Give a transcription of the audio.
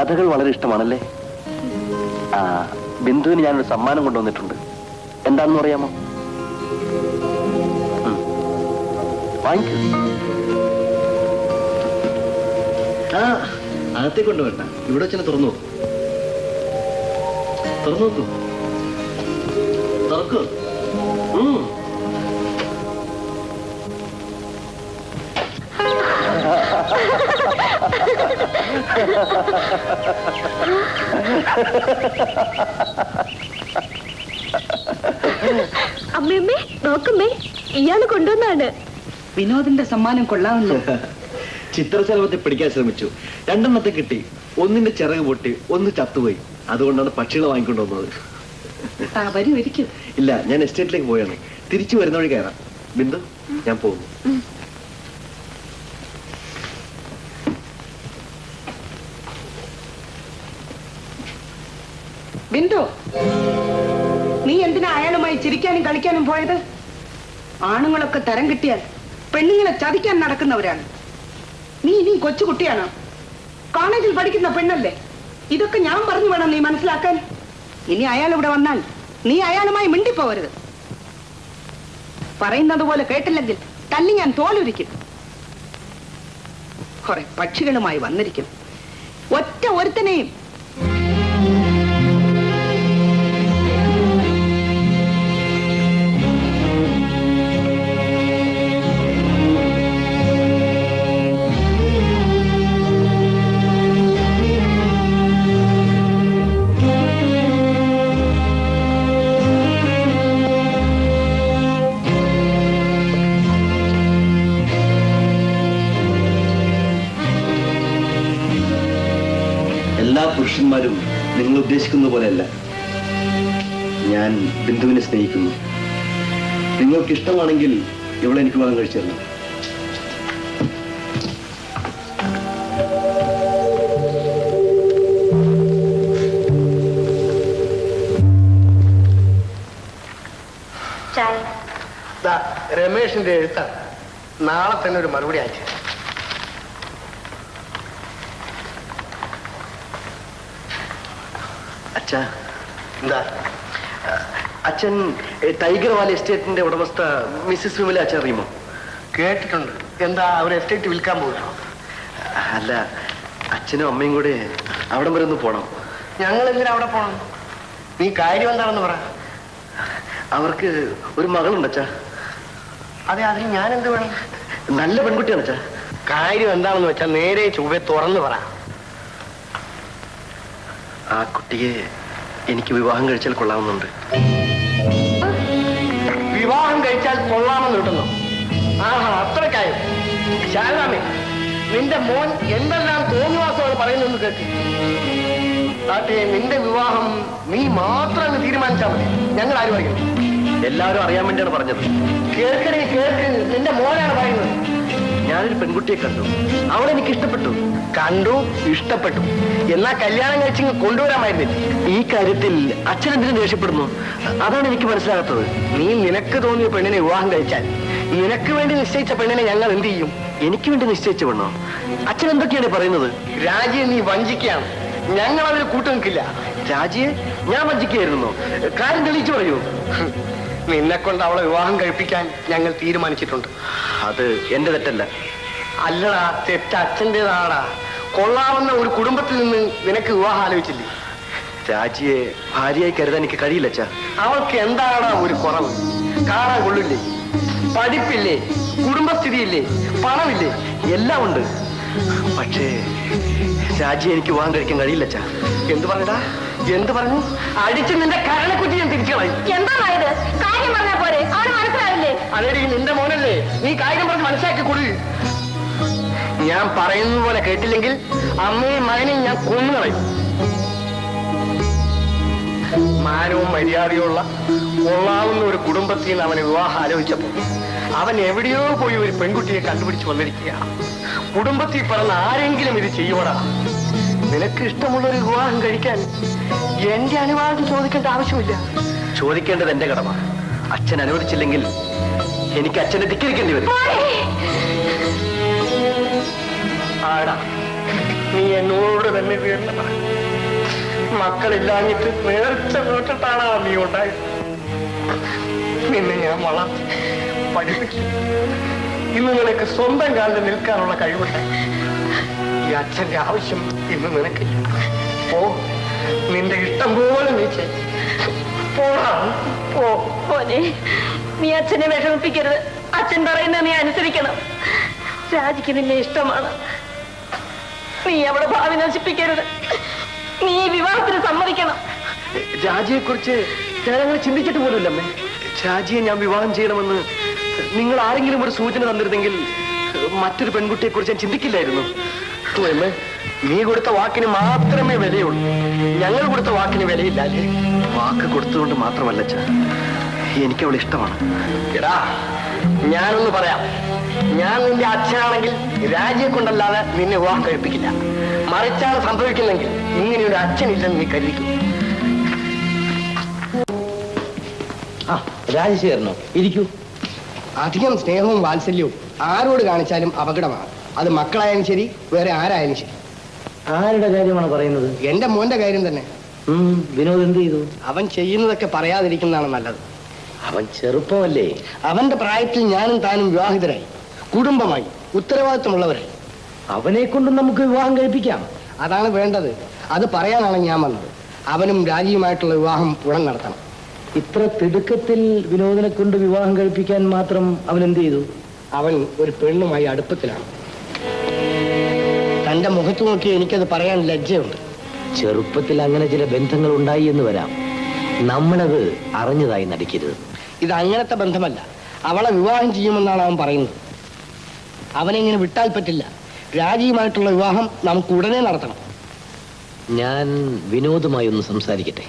കഥകൾ വളരെ ഇഷ്ടമാണല്ലേ? ആ, ബിന്ദുവിന് ഞാനൊരു സമ്മാനം കൊണ്ടുവന്നിട്ടുണ്ട്. എന്താണെന്ന് പറയാമോ? വാങ്ങിക്കൂ. ആ, അകത്തേക്ക് കൊണ്ടുവേണ്ട, ഇവിടെ വെച്ചാൽ തുറന്നു നോക്കൂ. തുറന്നു നോക്കൂ. തുറക്കൂ. അമ്മയമ്മേ നോക്കമ്മേ, ഇയാള് കൊണ്ടുവന്നാണ്. വിനോദിന്റെ സമ്മാനം കൊള്ളാമല്ലോ. ചിത്രശലഭത്തെ പിടിക്കാൻ ശ്രമിച്ചു, രണ്ടെണ്ണത്തെ കിട്ടി. ഒന്നിന്റെ ചിറക് പൊട്ടി, ഒന്ന് ചത്തുപോയി. അതുകൊണ്ടാണ് പക്ഷികളെ വാങ്ങിക്കൊണ്ടുവന്നത്. വരൂ, ഇരിക്കും. ഇല്ല, ഞാൻ എസ്റ്റേറ്റിലേക്ക് പോയാണ്. തിരിച്ചു വരുന്ന വഴി കയറാം. ബിന്ദു, ഞാൻ പോകുന്നു. ബിന്ദു, നീ എന്തിനാ അയാളുമായി ചിരിക്കാനും കളിക്കാനും പോയത്? ആണുങ്ങളൊക്കെ തരം കിട്ടിയാൽ പെണ്ണുങ്ങളെ ചതിക്കാൻ നടക്കുന്നവരാണ്. നീ ഇനി കൊച്ചുകുട്ടിയാണ്, കോളേജിൽ പഠിക്കുന്ന പെണ്ണല്ലേ. ഇതൊക്കെ ഞാൻ പറഞ്ഞു വേണം നീ മനസ്സിലാക്കാൻ. ഇനി അയാൾ ഇവിടെ വന്നാൽ നീ അയാളുമായി മിണ്ടിപ്പോവരുത്. പറയുന്നത് പോലെ കേട്ടില്ലെങ്കിൽ തല്ലി ഞാൻ തോലുരിക്കും. കുറെ പക്ഷികളുമായി വന്നിരിക്കും, ഒറ്റ ഒരുത്തനെയും. എല്ലാ പുരുഷന്മാരും നിങ്ങൾ ഉദ്ദേശിക്കുന്ന പോലെയല്ല. ഞാൻ ബിന്ദുവിനെ സ്നേഹിക്കുന്നു. നിങ്ങൾക്ക് ഇഷ്ടമാണെങ്കിൽ ഇവളെ എനിക്ക് വിവാഹം കഴിച്ചു തരണം. രമേഷിന്റെ എഴുത്താണ്, നാളെ തന്നെ ഒരു മറുപടി അയച്ചു. അച്ഛാ, എന്താ? അച്ഛൻ ടൈഗർ വാലി എസ്റ്റേറ്റിന്റെ ഉടമസ്ഥ മിസ്സിസ് വിമല അച്ഛൻ അറിയുമോ? കേട്ടിട്ടുണ്ട്. എന്താ, അവർ എസ്റ്റേറ്റ് വിൽക്കാൻ പോകുന്നു? അല്ല, അച്ഛനും അമ്മയും കൂടെ അവിടം വരെ ഒന്ന് പോണം. ഞങ്ങൾ എന്തിനാ അവിടെ പോണം? നീ കാര്യം എന്താണെന്ന് പറ. അവർക്ക് ഒരു മകളുണ്ട് അച്ഛാ. അതെ, അതിന് ഞാൻ എന്ത് വേണം? നല്ല പെൺകുട്ടിയാണ് അച്ഛാ. കാര്യം എന്താണെന്ന് വെച്ചാൽ നേരെ ചൊവ്വെ തുറന്നു പറ. ആ കുട്ടിയെ എനിക്ക് വിവാഹം കഴിച്ചാൽ കൊള്ളാവുന്നുണ്ട്. വിവാഹം കഴിച്ചാൽ കൊള്ളാമെന്ന് കിട്ടുന്നു? ആഹാ, അത്രക്കായും. ശാരദാമേ, നിന്റെ മോൻ എന്തെല്ലാം തോന്നിവാസമാണ് പറയുന്നതെന്ന് കേട്ടി. അതെ, നിന്റെ വിവാഹം നീ മാത്രം തീരുമാനിച്ചാൽ മതി, ഞങ്ങൾ ആരും അറിയണം. എല്ലാവരും അറിയാൻ വേണ്ടിയാണ് പറഞ്ഞത്. കേൾക്കണേ, കേൾക്ക്. നിന്റെ മോനാണ് പറയുന്നത്. ഞാനൊരു പെൺകുട്ടിയെ കണ്ടു, അവളെനിക്ക് ഇഷ്ടപ്പെട്ടു. കണ്ടു, ഇഷ്ടപ്പെട്ടു. എന്നാ കല്യാണം കഴിച്ചിങ്ങ് കൊണ്ടുവരാമായിരുന്നില്ല. ഈ കാര്യത്തിൽ അച്ഛൻ എന്തിനു ദേഷ്യപ്പെടുന്നു? അതാണ് എനിക്ക് മനസ്സിലാകാത്തത്. നീ നിനക്ക് തോന്നിയ പെണ്ണിനെ വിവാഹം കഴിച്ചാൽ നിനക്ക് വേണ്ടി നിശ്ചയിച്ച പെണ്ണിനെ ഞങ്ങൾ എന്ത് ചെയ്യും? എനിക്ക് വേണ്ടി നിശ്ചയിച്ച പെണ്ണോ? അച്ഛൻ എന്തൊക്കെയാണ് പറയുന്നത്? രാജിയെ നീ വഞ്ചിക്കുകയാണ്. ഞങ്ങൾ അതിൽ കൂട്ടുനിൽക്കില്ല. രാജിയെ ഞാൻ വഞ്ചിക്കുകയായിരുന്നോ? കാര്യം തെളിയിച്ചു പറയൂ. നിന്നെ കൊണ്ട് അവളെ വിവാഹം കഴിപ്പിക്കാൻ ഞങ്ങൾ തീരുമാനിച്ചിട്ടുണ്ട്. അത് എന്റെ തെറ്റല്ല. അല്ലടാ, തെറ്റ് അച്ഛൻ്റെതാടാ. കൊള്ളാവുന്ന ഒരു കുടുംബത്തിൽ നിന്ന് നിനക്ക് വിവാഹം ആലോചിച്ചില്ലേ? രാജിയെ ഭാര്യയായി കരുതാൻ എനിക്ക് കഴിയില്ല അച്ഛാ. അവൾക്ക് എന്താടാ ഒരു കുറവ്? കാണാൻ കൊള്ളില്ലേ? പഠിപ്പില്ലേ? കുടുംബസ്ഥിതിയില്ലേ? പണമില്ലേ? എല്ലാം ഉണ്ട്. പക്ഷേ രാജിയെ എനിക്ക് വിവാഹം കഴിക്കാൻ കഴിയില്ല അച്ഛാ. എന്ത് പറഞ്ഞടാ? എന്ത് പറഞ്ഞു? അടിച്ച് നിന്റെ കരളക്കുറ്റി ഞാൻ തിരിച്ചു കളയും. എന്തായത്? കാര്യം പറഞ്ഞാ പോരെ, അവന് മനസ്സിലാവില്ലേ? അതേടി, നിന്റെ മോനല്ലേ, നീ കാര്യം പറഞ്ഞ് മനസ്സിലാക്കി കൊടു. ഞാൻ പറയുന്നത് പോലെ കേട്ടില്ലെങ്കിൽ അമ്മയും മകനെയും ഞാൻ കൊന്നുകളയും. മാനവും മര്യാദയുള്ള കൊള്ളാവുന്ന ഒരു കുടുംബത്തിൽ നിന്ന് അവനെ വിവാഹം ആലോചിച്ചപ്പോൾ അവൻ എവിടെയോ പോയി ഒരു പെൺകുട്ടിയെ കണ്ടുപിടിച്ച് വന്നിരിക്കുക. കുടുംബത്തിൽ പറഞ്ഞ ആരെങ്കിലും ഇത് ചെയ്യുവടാ? നിനക്ക് ഇഷ്ടമുള്ള ഒരു വിവാഹം കഴിക്കാൻ എന്റെ അനുവാദം ചോദിക്കേണ്ട ആവശ്യമില്ല. ചോദിക്കേണ്ടത് എന്റെ കടമ. അച്ഛൻ അനുവദിച്ചില്ലെങ്കിൽ എനിക്ക് അച്ഛനെ ധിക്കരിക്കേണ്ടി വരും. ആടാ, നീ എന്നോട് തന്നെ തീർന്നതാ. മക്കളില്ലാഞ്ഞിട്ട് നേർച്ച നോട്ടിട്ടാണ് നീ ഉണ്ടായത്. നിന്നെ ഞാൻ വളർത്തി പഠിപ്പിച്ചു. ഇന്ന് നിനക്ക് സ്വന്തം കാലിൽ നിൽക്കാനുള്ള കഴിവുണ്ട്. ഈ അച്ഛന്റെ ആവശ്യം ഇന്ന് നിനക്കില്ല. പോ, നിന്റെ ഇഷ്ടം പോലെ നീ ചെയ്യും. പോടാ, പോ. മോനെ, നീ അച്ഛനെ വിഷമിപ്പിക്കരുത്. അച്ഛൻ പറയുന്നത് നീ അനുസരിക്കണം. രാജിക്ക് നിന്നെ ഇഷ്ടമാണ്. നീ അവിടെ ഭാവി നശിപ്പിക്കരുത്. നീ ഈ വിവാഹത്തിന് സമ്മതിക്കണം. രാജിയെ കുറിച്ച് ഞാനങ്ങനെ ചിന്തിച്ചിട്ട് പോലുമില്ല അമ്മേ. രാജിയെ ഞാൻ വിവാഹം ചെയ്യണമെന്ന് നിങ്ങൾ ആരെങ്കിലും ഒരു സൂചന തന്നിരുന്നെങ്കിൽ മറ്റൊരു പെൺകുട്ടിയെ കുറിച്ച് ഞാൻ ചിന്തിക്കില്ലായിരുന്നു. അമ്മേ, നീ കൊടുത്ത വാക്കിന് മാത്രമേ വിലയുള്ളൂ. ഞങ്ങൾ കൊടുത്ത വാക്കിന് വിലയില്ല അല്ലേ? വാക്ക് കൊടുത്തുകൊണ്ട് മാത്രമല്ല അച്ഛാ, എനിക്ക് അവളെ ഇഷ്ടമാണ്. എടാ, ഞാനൊന്ന് പറയാം. ഞാൻ നിന്റെ അച്ഛനാണെങ്കിൽ രാജിയെ കൊണ്ടല്ലാതെ നിന്നെ വിവാഹം കഴിപ്പിക്കില്ല. മറിച്ചാണ് സംഭവിക്കുന്നെങ്കിൽ ഇങ്ങനെയൊരു അച്ഛനില്ലെന്ന് നീ കരുതിക്കും. രാജശേഖരനോ? ഇരിക്കൂ. അധികം സ്നേഹവും വാത്സല്യവും ആരോട് കാണിച്ചാലും അപകടമാണ്. അത് മക്കളായാലും ശരി, വേറെ ആരായാലും ശരി. ആരുടെ കാര്യമാണ് പറയുന്നത്? എന്റെ മോന്റെ കാര്യം തന്നെ. വിനോദ് എന്ത് ചെയ്തു? അവൻ ചെയ്യുന്നതൊക്കെ പറയാതിരിക്കുന്നതാണ് നല്ലത്. അവൻ ചെറുപ്പമല്ലേ? അവന്റെ പ്രായത്തിൽ ഞാനും താനും വിവാഹിതരായി, കുടുംബമായി, ഉത്തരവാദിത്വമുള്ളവരായി. അവനെ കൊണ്ട് നമുക്ക് വിവാഹം കഴിപ്പിക്കാം. അതാണ് വേണ്ടത്. അത് പറയാനാണ് ഞാൻ വന്നത്. അവനും രാജിയുമായിട്ടുള്ള വിവാഹം ഉടൻ നടത്തണം. ഇത്ര തിടുക്കത്തിൽ വിനോദിനെ കൊണ്ട് വിവാഹം കഴിപ്പിക്കാൻ മാത്രം അവൻ എന്ത് ചെയ്തു? അവൻ ഒരു പെണ്ണുമായി അടുപ്പത്തിലാണ്. തന്റെ മുഖത്ത് നോക്കി എനിക്കത് പറയാൻ ലജ്ജയുണ്ട്. ചെറുപ്പത്തിൽ അങ്ങനെ ചില ബന്ധങ്ങൾ ഉണ്ടായി എന്ന് വരാം. നമ്മളത് അറിഞ്ഞതായി നടിക്കരുത്. ഇത് അങ്ങനത്തെ ബന്ധമല്ല. അവളെ വിവാഹം ചെയ്യുമെന്നാണ് അവൻ പറയുന്നത്. അവനെങ്ങനെ വിട്ടാൽ പറ്റില്ല. രാജിയുമായിട്ടുള്ള വിവാഹം നമുക്ക് ഉടനെ നടത്തണം. ഞാൻ വിനോദുമായി ഒന്ന് സംസാരിക്കട്ടെ.